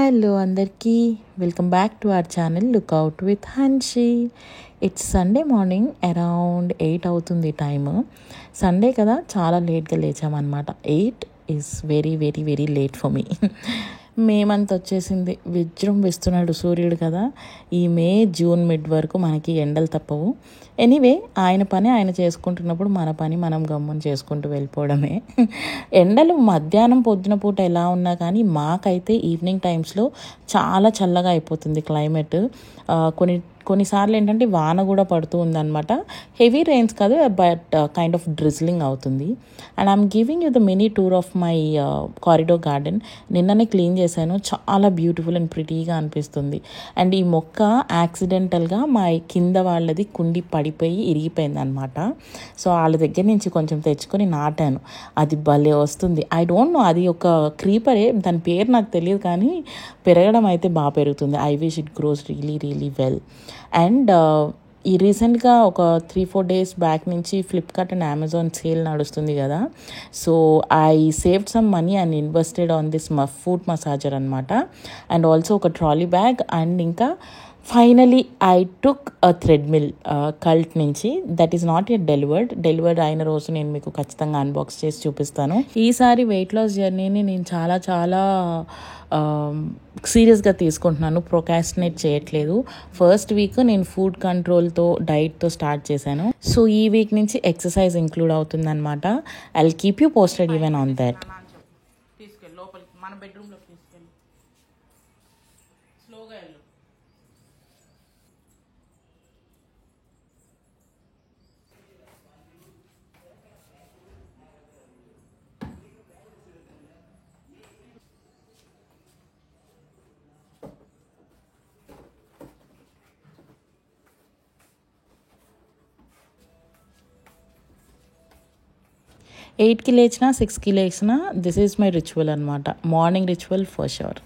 Hello అందరికీ welcome back to our channel lookout with Hanshi. It's Sunday morning around 8 అవుతుంది time. Sunday కదా, చాలా లేట్గా లేచామన్నమాట. 8 is very very very late for me. మేమంతా వచ్చేసింది, విజృంభిస్తున్నాడు సూర్యుడు కదా. ఈ మే జూన్ మిడ్ వరకు మనకి ఎండలు తప్పవు. ఎనీవే, ఆయన పని ఆయన చేసుకుంటున్నప్పుడు మన పని మనం గమ్మున చేసుకుంటూ వెళ్ళిపోవడమే. ఎండలు మధ్యాహ్నం పొద్దున పూట ఎలా ఉన్నా కానీ మాకైతే ఈవినింగ్ టైమ్స్లో చాలా చల్లగా అయిపోతుంది క్లైమేట్. కొన్నిసార్లు ఏంటంటే వాన కూడా పడుతూ ఉందన్నమాట. హెవీ రెయిన్స్ కాదు, బట్ కైండ్ ఆఫ్ డ్రిజ్లింగ్ అవుతుంది. And I'm giving you the mini tour of my corridor garden. నిన్ననే క్లీన్ చేశాను, చాలా బ్యూటిఫుల్ అండ్ ప్రిటీగా అనిపిస్తుంది. అండ్ ఈ మొక్క యాక్సిడెంటల్గా మా కింద వాళ్ళది కుండి పడిపోయి ఇరిగిపోయింది అనమాట. సో వాళ్ళ దగ్గర నుంచి కొంచెం తెచ్చుకొని నాటాను. అది భలే వస్తుంది. ఐ డోంట్ నో, అది ఒక క్రీపరే, దాని పేరు నాకు తెలియదు, కానీ పెరగడం అయితే బాగా పెరుగుతుంది. I wish it grows really really well. And ఈ రీసెంట్గా ఒక 3-4 డేస్ బ్యాక్ నుంచి ఫ్లిప్కార్ట్ అండ్ అమెజాన్ సేల్ నడుస్తుంది కదా. So I saved some money and invested on this foot massager అనమాట. అండ్ ఆల్సో ఒక ట్రాలీ బ్యాగ్. అండ్ ఇంకా finally I took a treadmill Cult నుంచి. That is not yet delivered అయిన రోజు నేను మీకు ఖచ్చితంగా అన్బాక్స్ చేసి చూపిస్తాను. ఈసారి వెయిట్ లాస్ జర్నీని నేను చాలా చాలా సీరియస్గా తీసుకుంటున్నాను, ప్రొకాస్టినేట్ చేయట్లేదు. ఫస్ట్ వీక్ నేను ఫుడ్ కంట్రోల్తో డైట్తో స్టార్ట్ చేశాను. సో ఈ వీక్ నుంచి ఎక్సర్సైజ్ ఇంక్లూడ్ అవుతుంది అనమాట. I will keep you posted even on that. తీసుకెళ్ళి లోపలికి మన బెడ్రూమ్లోకి తీసుకెళ్ళి స్లోగా వెళ్ళు. 8కి లేచినా 6కి లేచినా దిస్ ఈజ్ మై రిచువల్ అనమాట. Morning ritual for sure.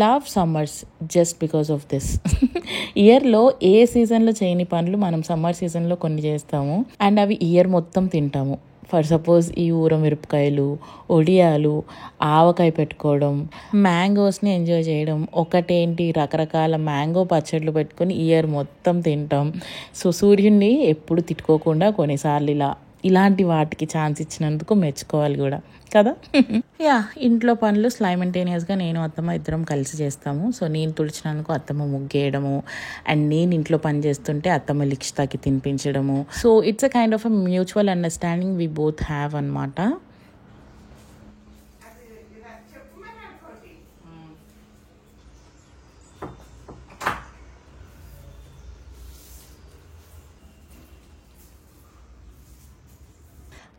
Love summers just because of this. ఇయర్లో ఏ సీజన్లో చేయని పనులు మనం సమ్మర్ సీజన్లో కొన్ని చేస్తాము, అండ్ అవి ఇయర్ మొత్తం తింటాము. ఫర్ సపోజ్ ఈ మిరపకాయలు, ఒడియాలు, ఆవకాయ పెట్టుకోవడం, మ్యాంగోస్ని ఎంజాయ్ చేయడం, ఒకటేంటి రకరకాల మ్యాంగో పచ్చళ్ళు పెట్టుకొని ఇయర్ మొత్తం తింటాం. సో సూర్యుడిని ఎప్పుడు తిట్టుకోకుండా కొన్నిసార్లు ఇలాంటి వాటికి ఛాన్స్ ఇచ్చినందుకు మెచ్చుకోవాలి కూడా కదా. యా, ఇంట్లో పనులు సైమల్టేనియస్గా నేను అత్తమ్మ ఇద్దరం కలిసి చేస్తాము. సో నేను తుడిచినందుకు అత్తమ్మ ముగ్గేయడము, అండ్ నేను ఇంట్లో పని చేస్తుంటే అత్తమ్మ లిక్షితాకి తినిపించడము. So it's a kind of a mutual understanding we both have అనమాట.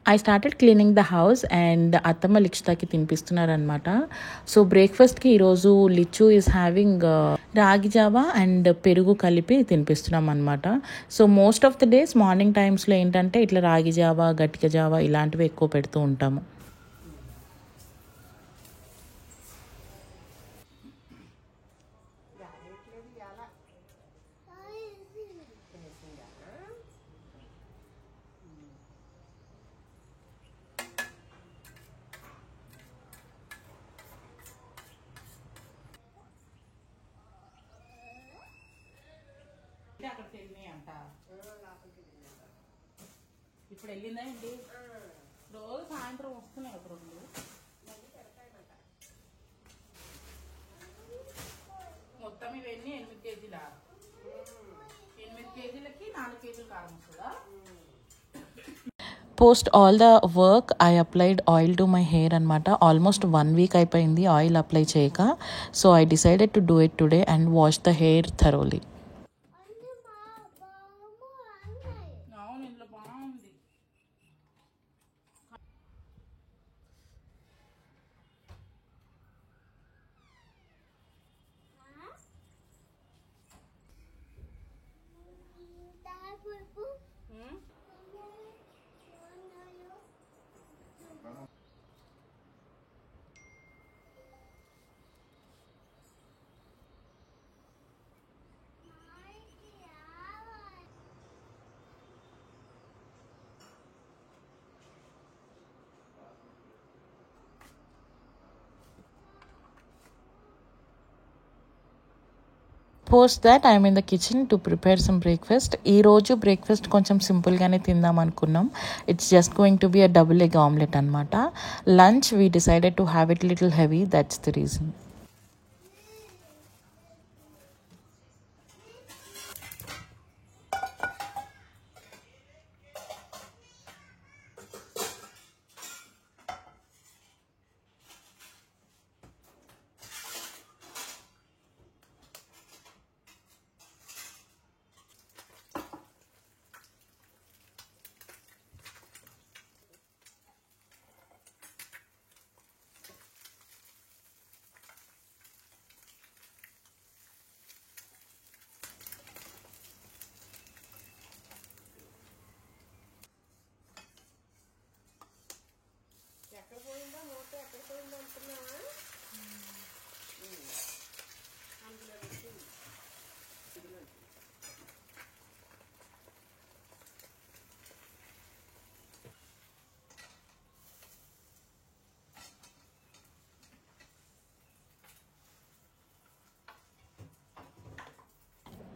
I started cleaning the house and అత్తమ్మ లిక్షితాకి తినిపిస్తున్నారనమాట. సో బ్రేక్ఫాస్ట్కి ఈరోజు Lichchu is having ragi java and పెరుగు కలిపి తినిపిస్తున్నాం అనమాట. So most of the days morning టైమ్స్లో ఏంటంటే ఇట్లా రాగి జావా, గట్టిక జావా ఇలాంటివి ఎక్కువ పెడుతూ ఉంటాము. ఇప్పుడు వెళ్ళిందా ఏంటి? రోజు సాయంత్రం వస్తున్నాయి ఒక 2 మొత్తం ఇవన్నీ 8 కేజీల 8 కేజీలకి 4 కేజీలు కారం వస్తుందా? Post all the work I applied oil to my hair అనమాట. ఆల్మోస్ట్ 1 వీక్ అయిపోయింది ఆయిల్ అప్లై చేయక. So I decided to do it today and wash the hair thoroughly. Post that I'm in the kitchen to prepare some breakfast. ఈరోజు breakfast కొంచెం సింపుల్గానే తిందాం అనుకున్నాం. It's just going to be a double egg omelette అనమాట. Lunch we decided to have it little heavy, that's the reason.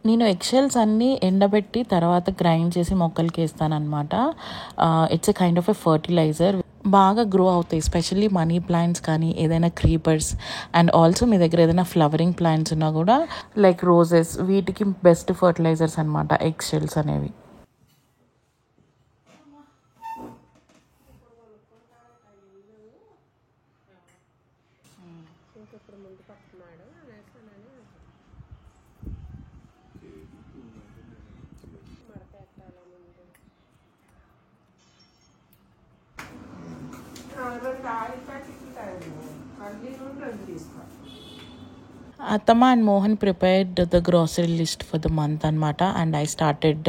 నేను eggshells అన్నీ ఎండబెట్టి తర్వాత గ్రైండ్ చేసి మొక్కలకి వేస్తానమాట. It's a kind of a fertilizer. బాగా గ్రో అవుతాయి, ఎస్పెషల్లీ మనీ ప్లాంట్స్ కానీ ఏదైనా క్రీపర్స్, అండ్ ఆల్సో మీ దగ్గర ఏదైనా ఫ్లవరింగ్ ప్లాంట్స్ ఉన్నా కూడా లైక్ రోజెస్, వీటికి బెస్ట్ ఫర్టిలైజర్స్ అనమాట ఎగ్షెల్స్ అనేవి. Atama and Mohan prepared the grocery list for the month anamata, and I started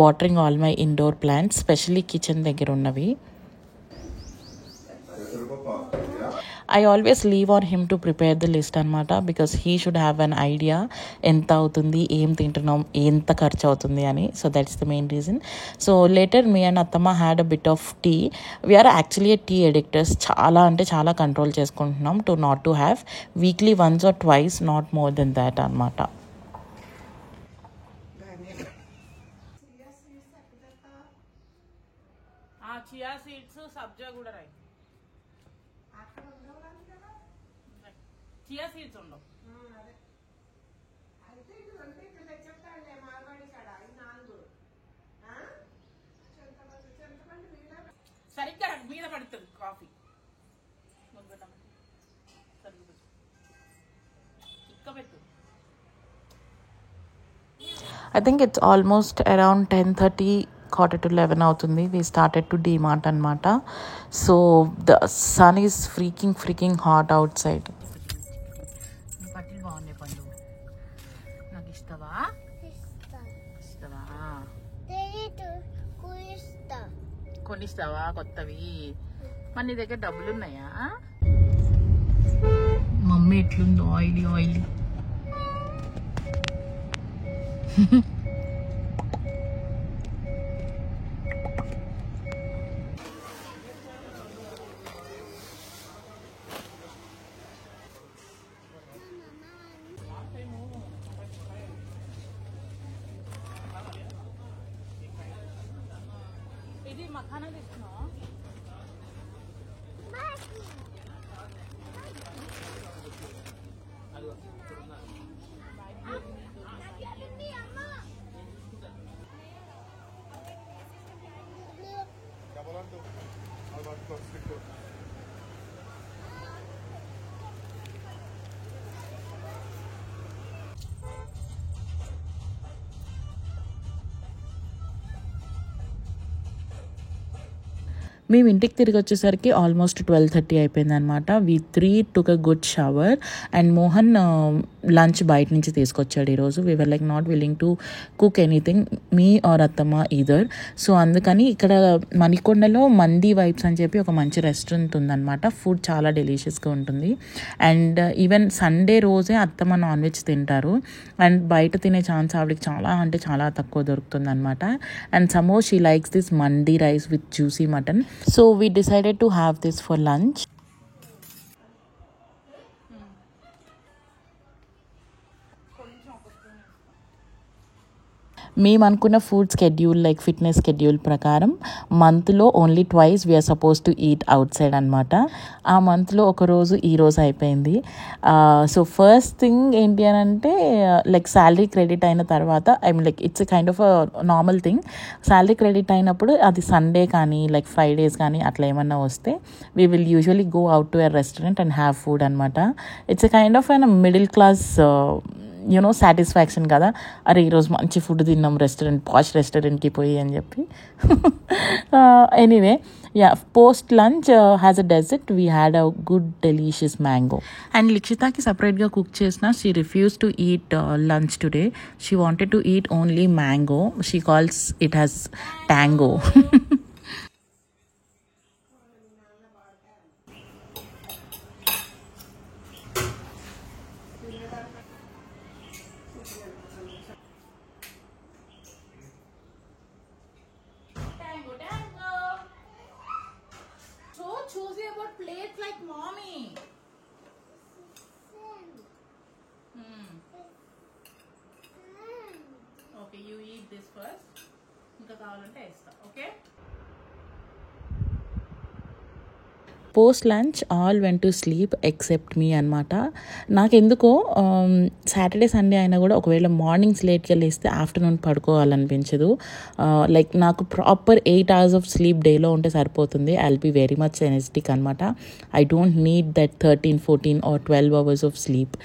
watering all my indoor plants, especially kitchen దగ్గర ఉన్నవి. I always leave on him to prepare the list అనమాట, because he should have an idea ఎంత అవుతుంది, ఏం తింటున్నాం, ఎంత ఖర్చు అవుతుంది అని. So that's the main reason. So later me and అత్తమ్మ had a bit of tea. We are actually tea addicts. చాలా అంటే చాలా కంట్రోల్ చేసుకుంటున్నాం to not to have weekly once or twice, not more than that అనమాట. Chia seeds, సబ్జా కూడా రాయి. Chia seeds ఉండవు. సరిగ్గా మీద పడుతుంది coffee. I think it's almost around 10:30, 10:45 అవుతుంది. We started to DMart అనమాట. So the sun is freaking hot outside. కొనిస్తావా కొత్తవి? మన నీ దగ్గర డబ్బులు ఉన్నాయా? మమ్మీ ఎట్లుందో ఆయిలీ. ఇది మఖానా తీసుకున్నావా? మేము ఇంటికి తిరిగి వచ్చేసరికి ఆల్మోస్ట్ 12:30 అయిపోయింది అనమాట. We 3 took a good shower, and Mohan lunch బయట నుంచి తీసుకొచ్చాడు ఈరోజు. We were like not willing to cook anything, me or అత్తమ్మ ఈదర్. సో అందుకని ఇక్కడ మణికొండలో మంది వైబ్స్ అని చెప్పి ఒక మంచి రెస్టారెంట్ ఉందన్నమాట. ఫుడ్ చాలా డెలిషియస్గా ఉంటుంది. అండ్ ఈవెన్ సండే రోజే అత్తమ్మ నాన్ వెజ్ తింటారు, అండ్ బయట తినే ఛాన్స్ ఆవిడకి చాలా అంటే చాలా తక్కువ దొరుకుతుంది అనమాట. And somehow she likes this mandi rice with juicy mutton. So we decided to have this for lunch. మేము అనుకున్న food schedule like fitness schedule ప్రకారం మంత్లో only twice we are suppose to eat outside అనమాట. ఆ మంత్లో ఒకరోజు ఈరోజు అయిపోయింది. సో ఫస్ట్ థింగ్ ఏంటి అని అంటే లైక్ శాలరీ క్రెడిట్ అయిన తర్వాత I mean like it's kind of normal thing. Salary credit అయినప్పుడు అది సండే కానీ లైక్ ఫ్రైడేస్ కానీ అట్లా ఏమన్నా వస్తే we will usually go out to a restaurant and have food అనమాట. It's a kind of an middle class satisfaction కదా. అరే ఈరోజు మంచి ఫుడ్ తిన్నాం పాష్ రెస్టారెంట్కి పోయి అని చెప్పి. Anyway yeah, post lunch has a dessert we had a good delicious mango. And లిక్షితాకి సపరేట్గా కుక్ చేసిన she refuse to eat lunch today. She wanted to eat only mango. She calls it has tango. Choosy about plates like mommy. Okay, you eat this first. ఇంకా కావాలంటే ఇస్తా. Okay. Post lunch all went to sleep except me అనమాట. నాకెందుకో Saturday Sunday అయినా కూడా ఒకవేళ mornings లేట్గా లేస్తే ఆఫ్టర్నూన్ పడుకోవాలనిపించదు. లైక్ నాకు ప్రాపర్ 8 hours ఆఫ్ స్లీప్ డేలో ఉంటే సరిపోతుంది. I will be very much energetic అనమాట. I don't need that 13, 14 or 12 hours of sleep.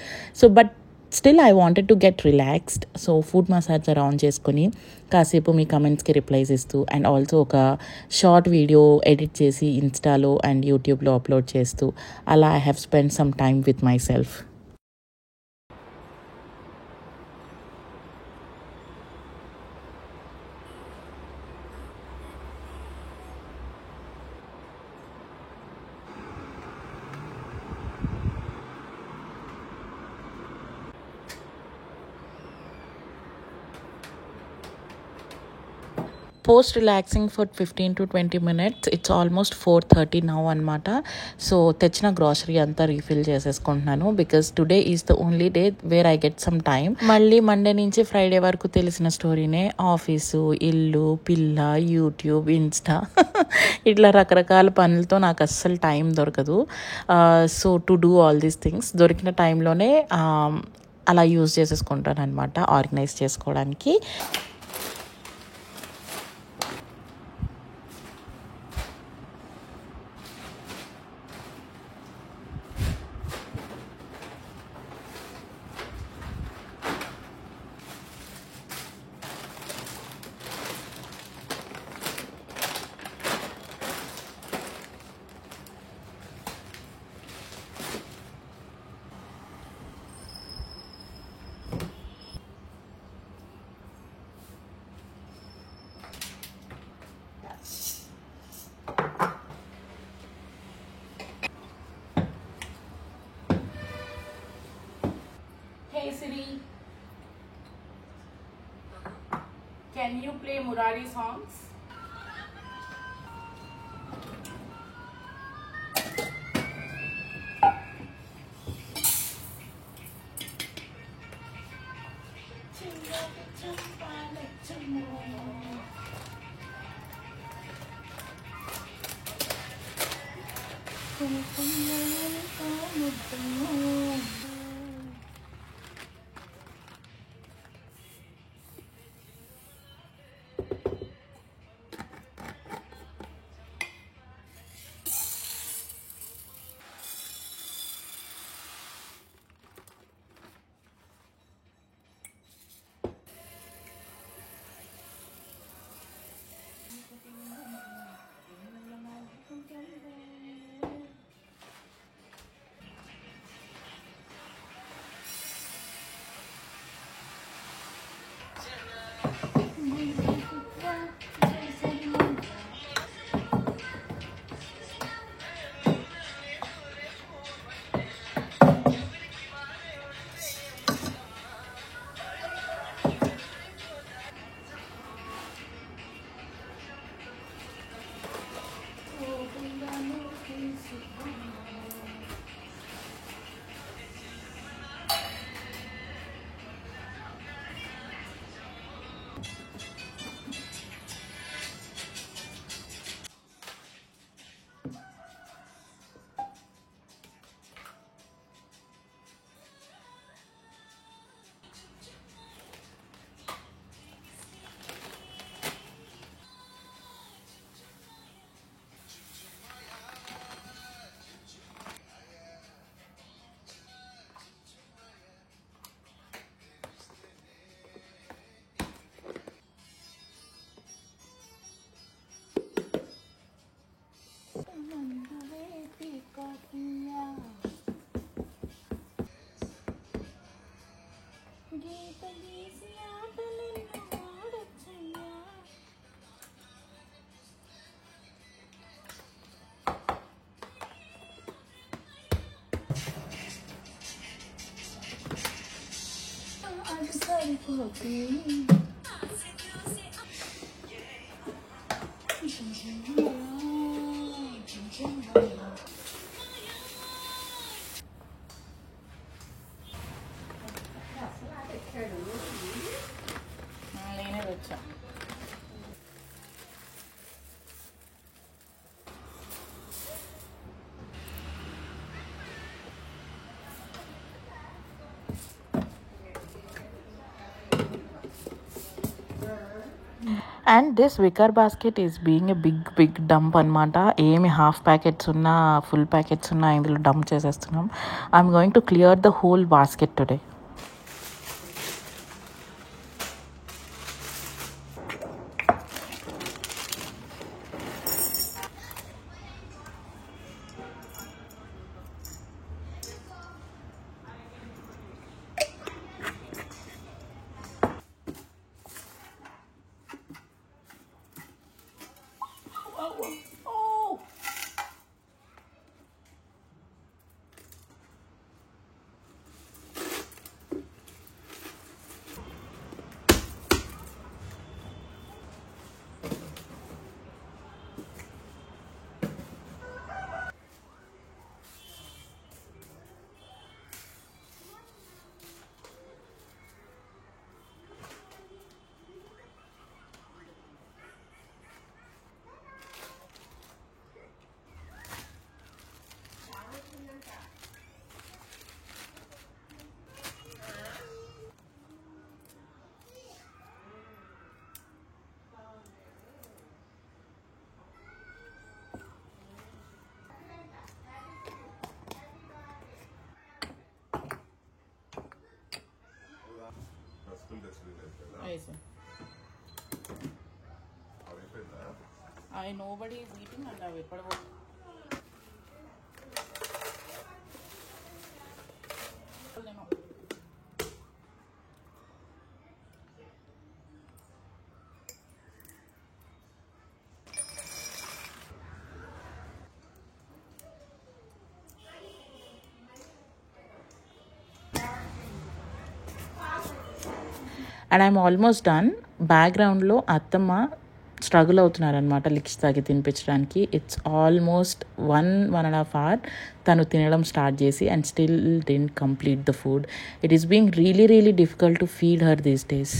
So but still I wanted to get relaxed. So foot massager on చేసుకొని కాసేపు మీ కమెంట్స్కి replies ఇస్తూ and also ఒక షార్ట్ వీడియో ఎడిట్ చేసి ఇన్స్టాలో అండ్ యూట్యూబ్లో అప్లోడ్ చేస్తూ అలా I have spend some time with my self. Post relaxing for 15 to 20 minutes. It's almost 4:30 now అనమాట. సో తెచ్చిన గ్రాసరీ అంతా రీఫిల్ చేసేసుకుంటున్నాను because today is the only day where I get some time. మళ్ళీ Monday నుంచి Friday వరకు తెలిసిన స్టోరీనే. Office, ఇల్లు, పిల్ల, యూట్యూబ్, ఇన్స్టా ఇట్లా రకరకాల పనులతో నాకు అస్సలు టైం దొరకదు. So to do all these things దొరికిన టైంలోనే అలా యూజ్ చేసేసుకుంటాను అనమాట ఆర్గనైజ్ చేసుకోవడానికి. Hey Siri, can you play Murari songs? నేనే వచ్చా. And this wicker basket is being a big dump అనమాట. ఏమి హాఫ్ ప్యాకెట్స్ ఉన్నా ఫుల్ ప్యాకెట్స్ ఉన్నా ఇందులో డంప్ చేసేస్తున్నాం. I'm going to clear the whole basket today. Nobody is eating and I will. And I'm almost done. Background lo attama struggle అవుతున్నారనమాట లిక్షితాకి తినిపించడానికి. It's almost 1.5 hours తను తినడం స్టార్ట్ చేసి and still didn't complete the food. It is being really difficult to feed her these days.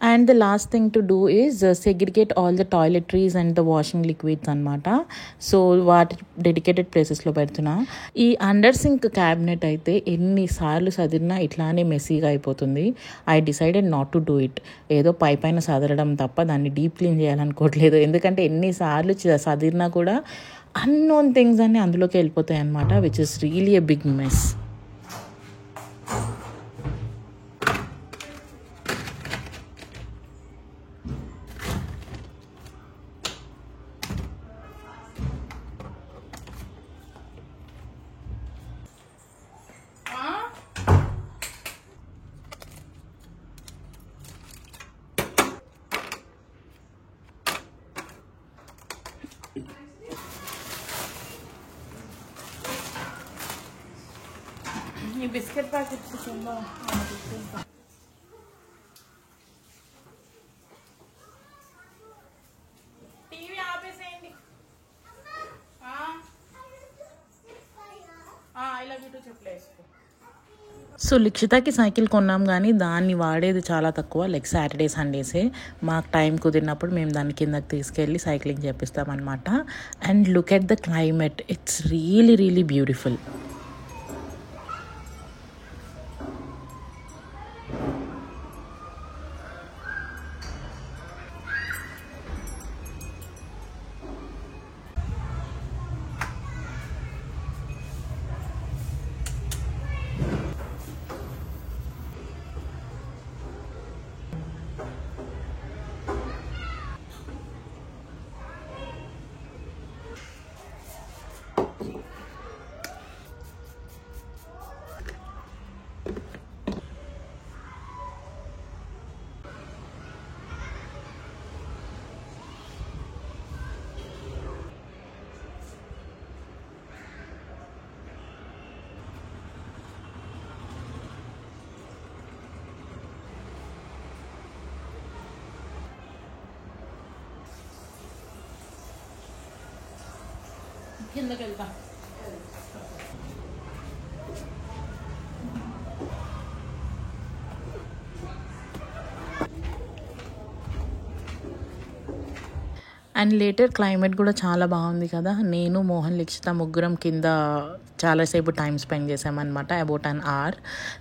And the last thing to do is segregate all the toiletries and the washing liquids అనమాట. So వాటి dedicated ప్లేసెస్లో పెడుతున్నా. ఈ under sync cabinet అయితే ఎన్నిసార్లు సదిరినా ఇట్లానే మెస్సీగా అయిపోతుంది. I decided not to do it. ఏదో పైన సదరడం తప్ప దాన్ని డీప్ క్లీన్ చేయాలనుకోవట్లేదు. ఎందుకంటే ఎన్నిసార్లు సదిరినా కూడా అన్నోన్ థింగ్స్ అన్నీ అందులోకి వెళ్ళిపోతాయి అనమాట, which is really a big mess. ఈ బిస్కెట్ ప్యాకెట్స్ టీవీ ఆపేసేయండి. ఇలా గిట్టు చెప్పలేసుకో. సో లిక్షితాకి సైకిల్ కొన్నాం కానీ దాన్ని వాడేది చాలా తక్కువ, లైక్ సాటర్డే సండేసే. మాకు టైం కుదిరినప్పుడు మేము దాన్ని కిందకి తీసుకెళ్ళి సైక్లింగ్ చేపిస్తామన్నమాట. And look at the climate, it's really beautiful. కిందకి వెళ్తాం. అండ్ లేటర్ క్లైమేట్ కూడా చాలా బాగుంది కదా. నేను మోహన్ లిక్షిత ముగ్గురం కింద చాలాసేపు టైం స్పెండ్ చేసామన్నమాట, అబౌట్ అన్ అవర్.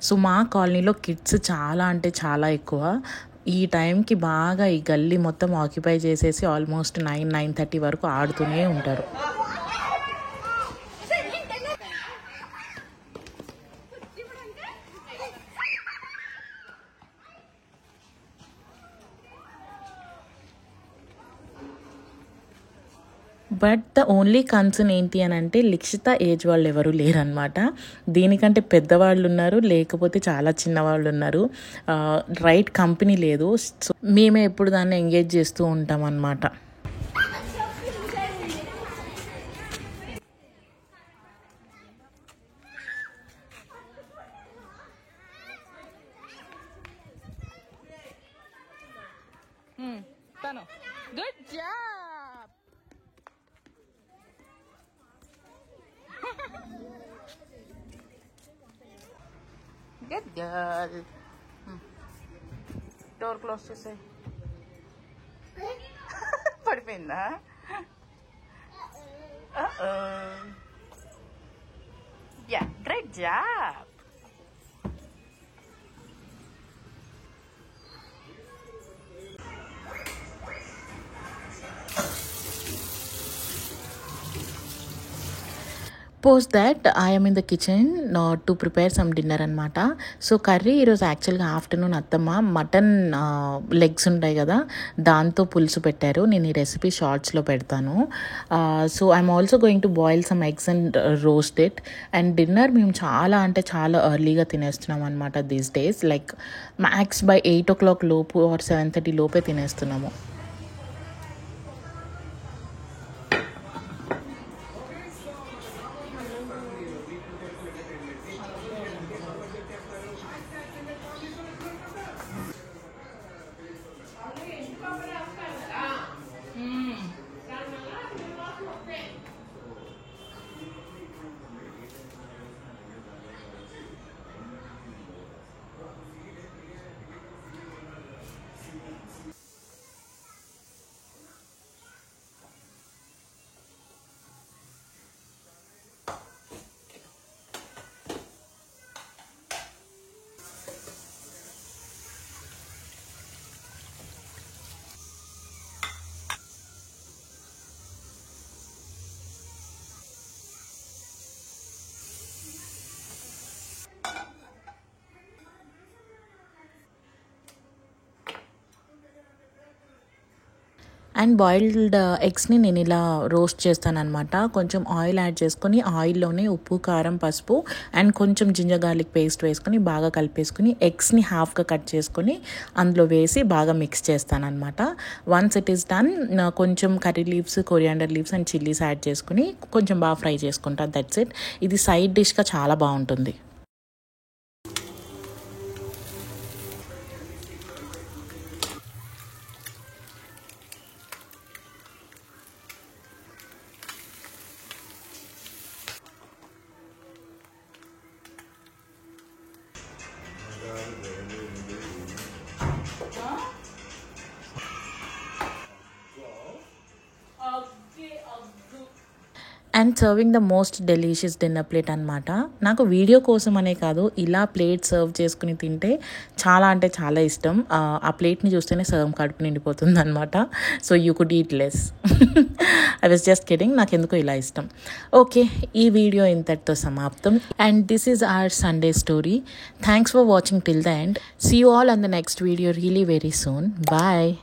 సో మా కాలనీలో కిడ్స్ చాలా అంటే చాలా ఎక్కువ. ఈ టైంకి బాగా ఈ గల్లీ మొత్తం ఆక్యుపై చేసేసి ఆల్మోస్ట్ 9-9:30 వరకు ఆడుతూనే ఉంటారు. బట్ ద ఓన్లీ కన్సర్న్ ఏంటి అని అంటే లిక్షిత ఏజ్ వాళ్ళు ఎవరు లేరనమాట. దీనికంటే పెద్దవాళ్ళు ఉన్నారు, లేకపోతే చాలా చిన్నవాళ్ళు ఉన్నారు. రైట్ కంపెనీ లేదు. సో మేమే ఎప్పుడు దాన్ని ఎంగేజ్ చేస్తూ ఉంటాం అన్నమాట. Good job. Good girl. Door close చేసే. పడిపోయిందా? Yeah, great job. Post that I'm in the kitchen to prepare some dinner అనమాట. సో కర్రీ ఈరోజు యాక్చువల్గా ఆఫ్టర్నూన్ అత్తమ్మ మటన్ లెగ్స్ ఉంటాయి కదా, దాంతో పులుసు పెట్టారు. నేను ఈ రెసిపీ షార్ట్స్లో పెడతాను. So I'm also going to boil some eggs and roast it. And dinner మేము చాలా అంటే చాలా ఎర్లీగా తినేస్తున్నాం అనమాట these days. Like max by 8 o'clock లోపు ఆర్ 7:30 లోపే తినేస్తున్నాము. అండ్ బాయిల్డ్ ఎగ్స్ని నేను ఇలా రోస్ట్ చేస్తానన్నమాట. కొంచెం ఆయిల్ యాడ్ చేసుకొని ఆయిల్లోనే ఉప్పు, కారం, పసుపు అండ్ కొంచెం జింజర్ గార్లిక్ పేస్ట్ వేసుకొని బాగా కలిపేసుకుని ఎగ్స్ని హాఫ్గా కట్ చేసుకొని అందులో వేసి బాగా మిక్స్ చేస్తానన్నమాట. వన్స్ ఇట్ ఈస్ డన్, కొంచెం curry leaves, coriander leaves and chillies add చేసుకుని కొంచెం బాగా ఫ్రై చేసుకుంటా. That's it. ఇది సైడ్ డిష్గా చాలా బాగుంటుంది. And serving the most delicious dinner plate అనమాట. నాకు వీడియో కోసం అనే కాదు, ఇలా ప్లేట్ సర్వ్ చేసుకుని తింటే చాలా అంటే చాలా ఇష్టం. ఆ ప్లేట్ని చూస్తేనే సగం కడుపు నిండిపోతుంది అనమాట. So you could eat less. I was just kidding. నాకు ఎందుకో ఇలా ఇష్టం. ఓకే, ఈ వీడియో ఇంతటితో సమాప్తం. And this is our Sunday story. Thanks for watching till the end. See you all on the next video really very soon. Bye.